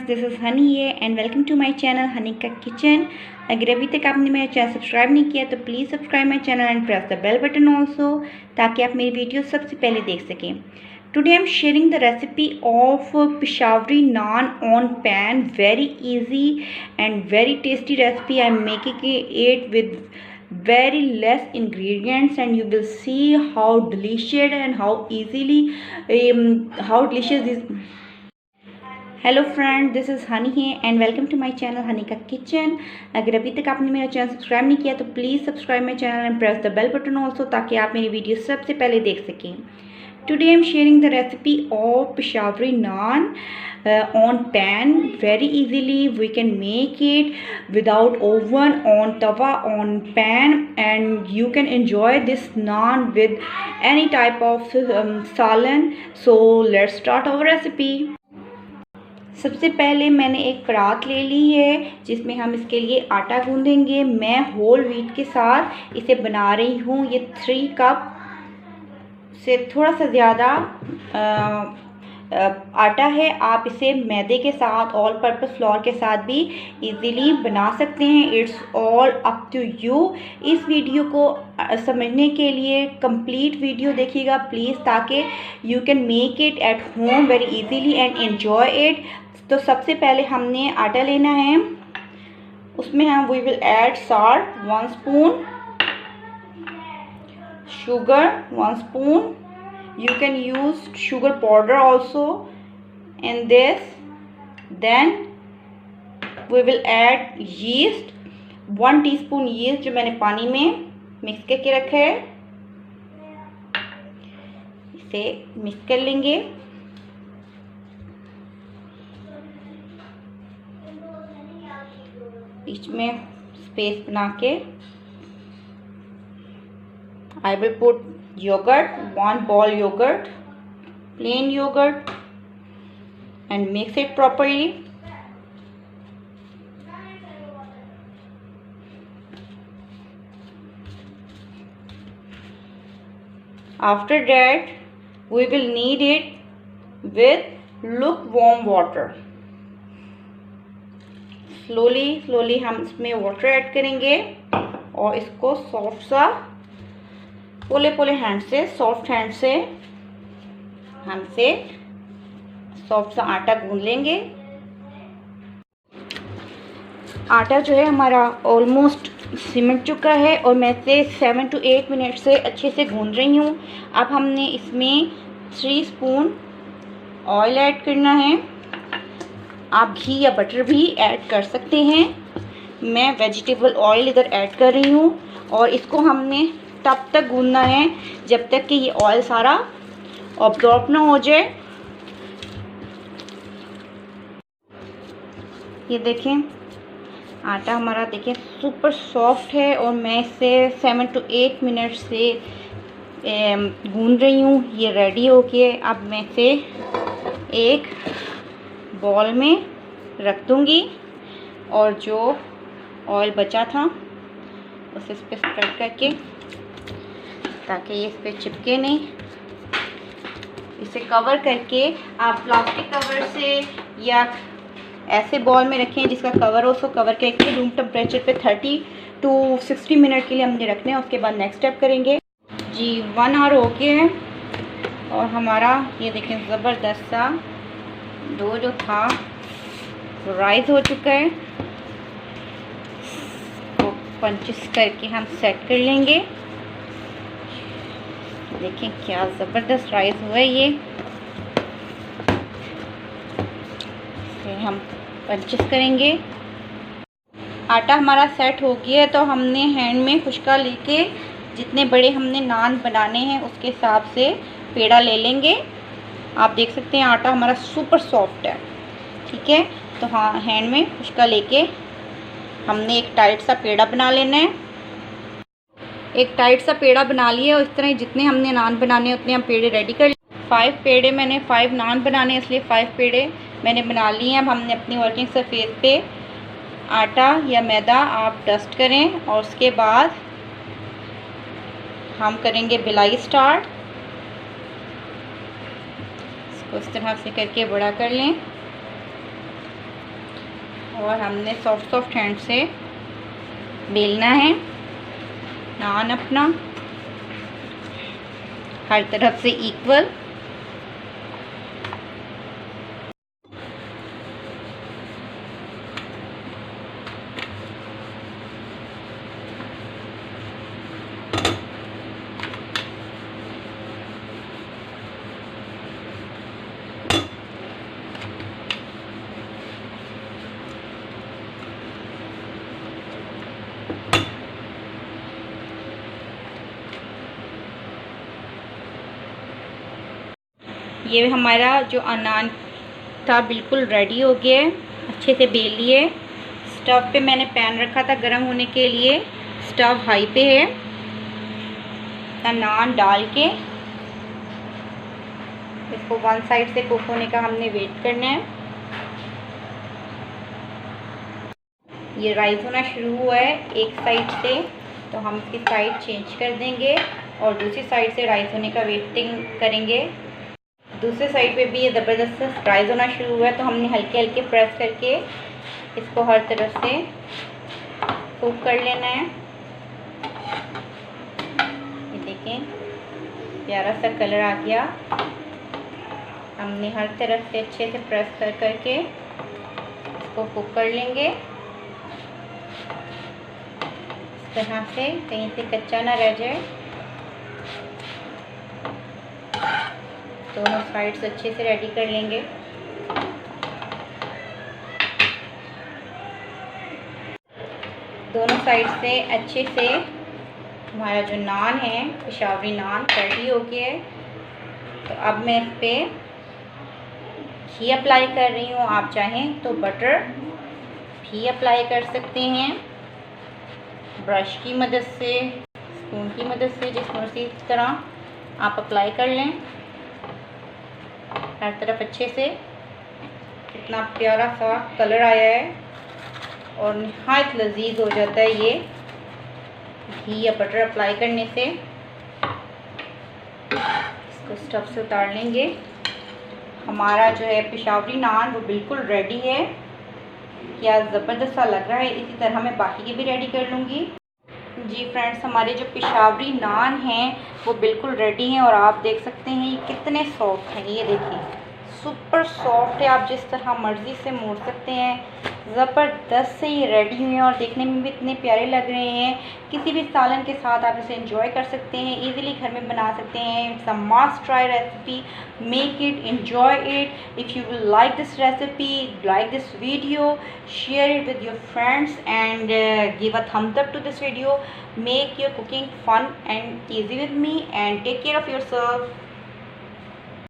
Friends, this is Honey है and welcome to my channel Honey का kitchen. अगर अभी तक आपने मेरा चैनल सब्सक्राइब नहीं किया तो please subscribe my channel and press the bell button also, ताकि आप मेरी वीडियो सबसे पहले देख सकें। Today I am sharing the recipe of Peshawari naan on pan. Very easy and very tasty recipe. I am making it with very less ingredients and you will see how delicious and how easily how delicious this. Hello friend, this is Honey है and welcome to my channel Honey का kitchen. अगर अभी तक आपने मेरा channel subscribe नहीं किया तो please subscribe my channel and press the bell button also, ताकि आप मेरी वीडियो सबसे पहले देख सकें। Today I am sharing the recipe of Peshawari naan on pan. Very easily we can make it without oven, on tawa, on pan, and you can enjoy this naan with any type of salan. So let's start our recipe. सबसे पहले मैंने एक परात ले ली है जिसमें हम इसके लिए आटा गूंदेंगे। मैं होल व्हीट के साथ इसे बना रही हूँ। ये 3 कप से थोड़ा सा ज़्यादा आटा है। आप इसे मैदे के साथ, ऑल पर्पस फ्लोर के साथ भी इजीली बना सकते हैं। It's all up to you. इस वीडियो को समझने के लिए कंप्लीट वीडियो देखिएगा प्लीज़, ताकि you can make it at home very easily and enjoy it. तो सबसे पहले हमने आटा लेना है, उसमें हम we will add salt 1 spoon, sugar 1 spoon. You can use sugar powder also in this. Then we will add yeast 1 teaspoon yeast, जो मैंने पानी में मिक्स करके रखा है। इसे मिक्स कर लेंगे। बीच में स्पेस बना के I will put yogurt, 1 ball yogurt, plain yogurt, and mix it properly. After that, we will knead it with lukewarm water. Slowly हम इसमें वाटर ऐड करेंगे और इसको सॉफ्ट सा पोले हैंड से, सॉफ्ट हैंड से हमसे सॉफ्ट सा आटा गूंद लेंगे। आटा जो है हमारा ऑलमोस्ट सिमट चुका है और मैं इसे 7 to 8 मिनट से अच्छे से गूंद रही हूँ। अब हमने इसमें 3 स्पून ऑयल ऐड करना है। आप घी या बटर भी ऐड कर सकते हैं। मैं वेजिटेबल ऑयल इधर ऐड कर रही हूँ और इसको हमने तब तक गूंदना है जब तक कि ये ऑयल सारा ऑब्जॉर्ब ना हो जाए। ये देखें, आटा हमारा देखें सुपर सॉफ्ट है और मैं इसे 7 to 8 मिनट से गूंद रही हूँ। ये रेडी हो गया। अब मैं इसे एक बॉल में रख दूँगी और जो ऑयल बचा था उसे इस पर स्प्रेड करके, ताकि ये इस पर चिपके नहीं, इसे कवर करके आप प्लास्टिक कवर से या ऐसे बॉल में रखें जिसका कवर हो, उसको कवर करके रूम टेम्परेचर पे 30 to 60 मिनट के लिए हमने रखने हैं। उसके बाद नेक्स्ट स्टेप करेंगे। जी 1 आवर हो गया है और हमारा ये देखें ज़बरदस्त सा डो जो था वो राइज हो चुका है। तो पंचेस करके हम सेट कर लेंगे। देखें क्या ज़बरदस्त राइस हुआ है ये। इसे हम पंचेस करेंगे। आटा हमारा सेट हो गया है तो हमने हैंड में खुशका लेके जितने बड़े हमने नान बनाने हैं उसके हिसाब से पेड़ा ले लेंगे। आप देख सकते हैं आटा हमारा सुपर सॉफ्ट है। ठीक है, तो हाँ, हैंड में खुशका लेके हमने एक टाइट सा पेड़ा बना लेना है। एक टाइट सा पेड़ा बना लिया और इस तरह जितने हमने नान बनाने हैं उतने हम पेड़े रेडी कर लिए। 5 पेड़े मैंने 5 नान बनाने इसलिए 5 पेड़े मैंने बना लिए हैं। अब हमने अपनी वर्किंग सरफेस पे आटा या मैदा आप डस्ट करें और उसके बाद हम करेंगे बिलाई स्टार्ट। इसको इस तरह से करके बड़ा कर लें। और हमने सॉफ्ट सॉफ्ट हैंड से बेलना है नान अपना हर तरफ से इक्वल। ये हमारा जो नान था बिल्कुल रेडी हो गया है, अच्छे से बेल लिए। स्टव पे मैंने पैन रखा था गर्म होने के लिए, स्टव हाई पे है। नान डाल के इसको वन साइड से कुक होने का हमने वेट करना है। ये राइस होना शुरू हुआ है एक साइड से, तो हम इसकी साइड चेंज कर देंगे और दूसरी साइड से राइस होने का वेटिंग करेंगे। दूसरे साइड पे भी ये ज़बरदस्त राइस होना शुरू हुआ है, तो हमने हल्के हल्के प्रेस करके इसको हर तरफ से कुक कर लेना है। ये देखें प्यारा सा कलर आ गया। हमने हर तरफ से अच्छे से प्रेस कर करके इसको कुक कर लेंगे इस तरह से, कहीं से कच्चा ना रह जाए। दोनों साइड्स अच्छे से रेडी कर लेंगे। दोनों साइड से अच्छे से हमारा जो नान है पेशावरी नान रेडी हो गया है। तो अब मैं इस पर घी अप्लाई कर रही हूँ। आप चाहें तो बटर भी अप्लाई कर सकते हैं, ब्रश की मदद से, स्पून की मदद से, जिस मर्जी तरह आप अप्लाई कर लें हर तरफ अच्छे से। कितना प्यारा सा कलर आया है और नहायत लजीज हो जाता है ये घी या बटर अप्लाई करने से। इसको स्टव से उतार लेंगे। हमारा जो है पेशावरी नान वो बिल्कुल रेडी है। क्या ज़बरदस्त सा लग रहा है। इसी तरह मैं बाकी की भी रेडी कर लूँगी। जी फ्रेंड्स, हमारे जो पेशावरी नान हैं वो बिल्कुल रेडी हैं और आप देख सकते हैं ये कितने सॉफ्ट हैं। ये देखिए सुपर सॉफ्ट है, आप जिस तरह मर्ज़ी से मोड़ सकते हैं। ज़बरदस्त से ये रेडी हुए हैं और देखने में भी इतने प्यारे लग रहे हैं। किसी भी सालन के साथ आप इसे एंजॉय कर सकते हैं, इजीली घर में बना सकते हैं। It's a must try recipe, make it, enjoy it. If you will like this recipe, like this video, share it with your friends and give a thumbs up to this video. Make your cooking fun and easy with me and take care of yourself.